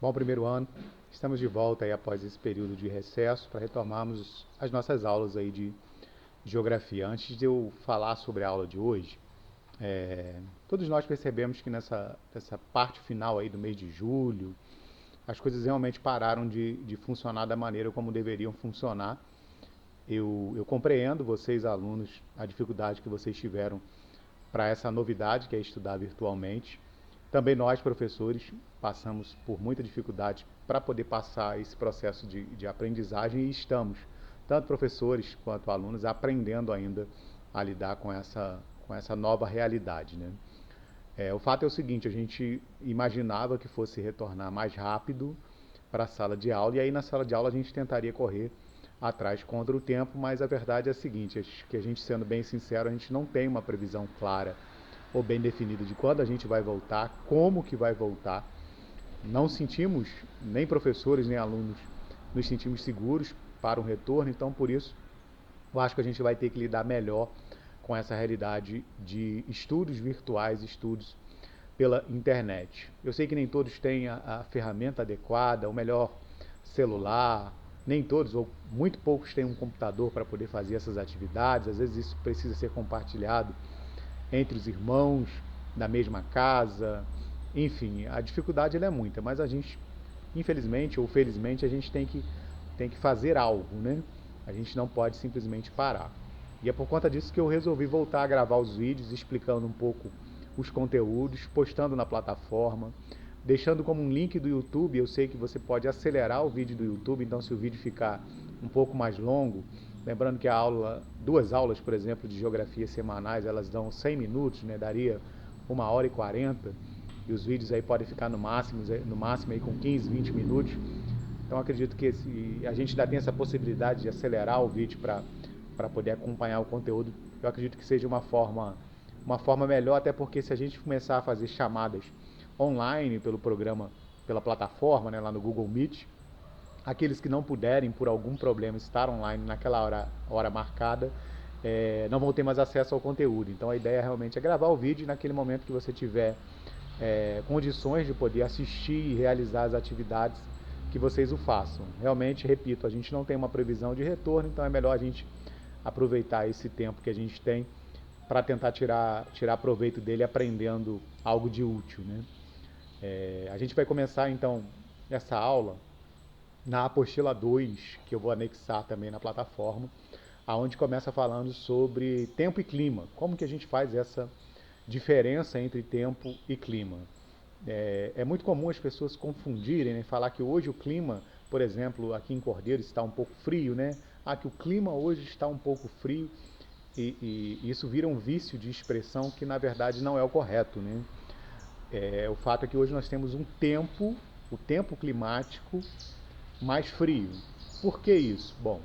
Bom primeiro ano, estamos de volta aí após esse período de recesso para retomarmos as nossas aulas aí de geografia. Antes de eu falar sobre a aula de hoje, todos nós percebemos que nessa parte final aí do mês de julho, as coisas realmente pararam de funcionar da maneira como deveriam funcionar. Eu compreendo vocês, alunos, a dificuldade que vocês tiveram para essa novidade que é estudar virtualmente. Também nós, professores, passamos por muita dificuldade para poder passar esse processo de aprendizagem e estamos, tanto professores quanto alunos, aprendendo ainda a lidar com essa nova realidade, né? O fato é o seguinte, a gente imaginava que fosse retornar mais rápido para a sala de aula, e aí na sala de aula a gente tentaria correr atrás contra o tempo, mas a verdade é a seguinte, acho que a gente, sendo bem sincero, a gente não tem uma previsão clara ou bem definida de quando a gente vai voltar, como que vai voltar. Não sentimos, nem professores nem alunos, nos sentimos seguros para um retorno, então por isso eu acho que a gente vai ter que lidar melhor com essa realidade de estudos virtuais, estudos pela internet. Eu sei que nem todos têm a ferramenta adequada, o melhor celular, nem todos, ou muito poucos têm um computador para poder fazer essas atividades, às vezes isso precisa ser compartilhado entre os irmãos, na mesma casa, enfim, a dificuldade ela é muita, mas a gente, infelizmente ou felizmente, a gente tem que fazer algo, né? A gente não pode simplesmente parar. E é por conta disso que eu resolvi voltar a gravar os vídeos, explicando um pouco os conteúdos, postando na plataforma, deixando como um link do YouTube. Eu sei que você pode acelerar o vídeo do YouTube, então se o vídeo ficar um pouco mais longo, lembrando que a aula, duas aulas, por exemplo, de geografia semanais, elas dão 100 minutos, né? Daria 1h40, e os vídeos aí podem ficar no máximo aí com 15, 20 minutos. Então acredito que a gente ainda tem essa possibilidade de acelerar o vídeo para poder acompanhar o conteúdo. Eu acredito que seja uma forma melhor, até porque se a gente começar a fazer chamadas online pelo programa, pela plataforma, né, lá no Google Meet, aqueles que não puderem, por algum problema, estar online naquela hora marcada, não vão ter mais acesso ao conteúdo. Então a ideia realmente é gravar o vídeo naquele momento que você tiver condições de poder assistir e realizar as atividades, que vocês o façam. Realmente, repito, a gente não tem uma previsão de retorno, então é melhor a gente aproveitar esse tempo que a gente tem para tentar tirar proveito dele aprendendo algo de útil, né? A gente vai começar então essa aula na apostila 2, que eu vou anexar também na plataforma, aonde começa falando sobre tempo e clima. Como que a gente faz essa diferença entre tempo e clima? É muito comum as pessoas confundirem, né? Falar que hoje o clima, por exemplo, aqui em Cordeiro está um pouco frio, né? Ah, que o clima hoje está um pouco frio, e isso vira um vício de expressão que na verdade não é o correto, né? O fato é que hoje nós temos o tempo climático mais frio. Por que isso? Bom,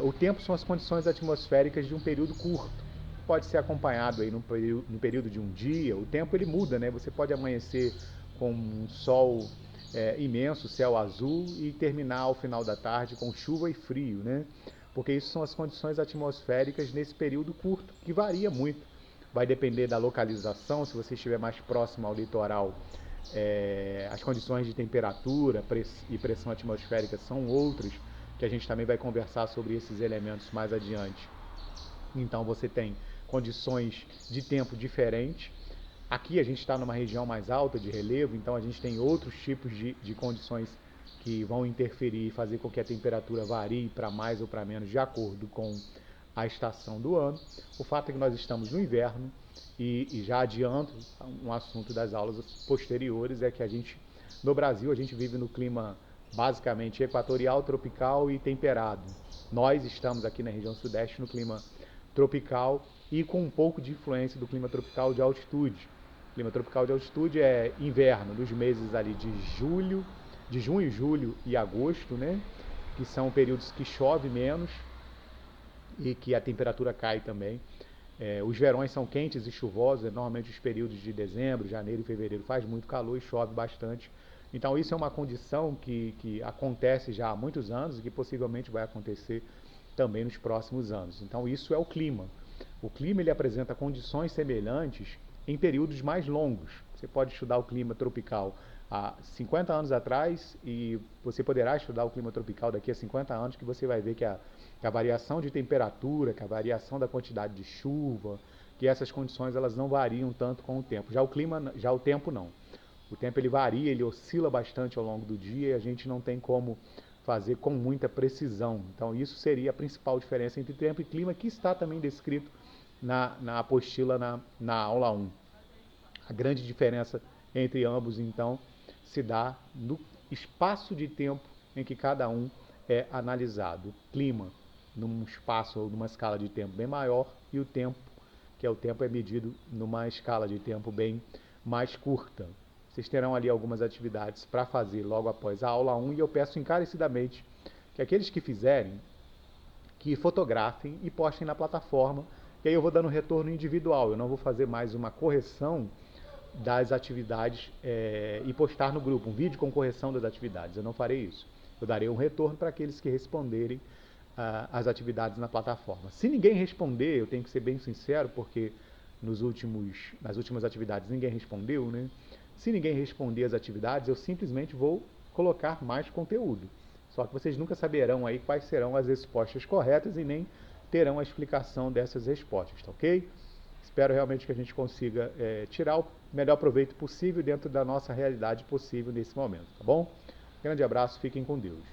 o tempo são as condições atmosféricas de um período curto. Pode ser acompanhado aí no período de um dia. O tempo ele muda, né? Você pode amanhecer com um sol imenso, céu azul, e terminar ao final da tarde com chuva e frio, né? Porque isso são as condições atmosféricas nesse período curto, que varia muito. Vai depender da localização. Se você estiver mais próximo ao litoral, as condições de temperatura e pressão atmosférica são outras, que a gente também vai conversar sobre esses elementos mais adiante. Então você tem condições de tempo diferentes. Aqui a gente está numa região mais alta de relevo, então a gente tem outros tipos de condições que vão interferir e fazer com que a temperatura varie para mais ou para menos de acordo com a estação do ano. O fato é que nós estamos no inverno, e já adianto um assunto das aulas posteriores, é que no Brasil, a gente vive no clima basicamente equatorial, tropical e temperado. Nós estamos aqui na região sudeste no clima tropical e com um pouco de influência do clima tropical de altitude. O clima tropical de altitude é inverno, dos meses ali de junho, julho e agosto, né? Que são períodos que chove menos e que a temperatura cai também. Os verões são quentes e chuvosos, normalmente os períodos de dezembro, janeiro e fevereiro faz muito calor e chove bastante. Então isso é uma condição que acontece já há muitos anos e que possivelmente vai acontecer também nos próximos anos. Então isso é o clima. O clima ele apresenta condições semelhantes em períodos mais longos. Você pode estudar o clima tropical há 50 anos atrás e você poderá estudar o clima tropical daqui a 50 anos, que você vai ver que a variação de temperatura, que a variação da quantidade de chuva, que essas condições elas não variam tanto com o tempo. Já o tempo não. O tempo ele varia, ele oscila bastante ao longo do dia e a gente não tem como fazer com muita precisão. Então isso seria a principal diferença entre tempo e clima, que está também descrito na apostila na aula 1. A grande diferença entre ambos, então, se dá no espaço de tempo em que cada um é analisado. O clima, num espaço ou numa escala de tempo bem maior, e o tempo, que é o tempo, é medido numa escala de tempo bem mais curta. Vocês terão ali algumas atividades para fazer logo após a aula 1 e eu peço encarecidamente que aqueles que fizerem, que fotografem e postem na plataforma, e aí eu vou dando retorno individual, eu não vou fazer mais uma correção das atividades e postar no grupo, um vídeo com correção das atividades, eu não farei isso. Eu darei um retorno para aqueles que responderem as atividades na plataforma. Se ninguém responder, eu tenho que ser bem sincero, porque nas últimas atividades ninguém respondeu, né? Se ninguém responder as atividades, eu simplesmente vou colocar mais conteúdo. Só que vocês nunca saberão aí quais serão as respostas corretas e nem terão a explicação dessas respostas, tá ok? Espero realmente que a gente consiga tirar o melhor proveito possível dentro da nossa realidade possível nesse momento, tá bom? Grande abraço, fiquem com Deus.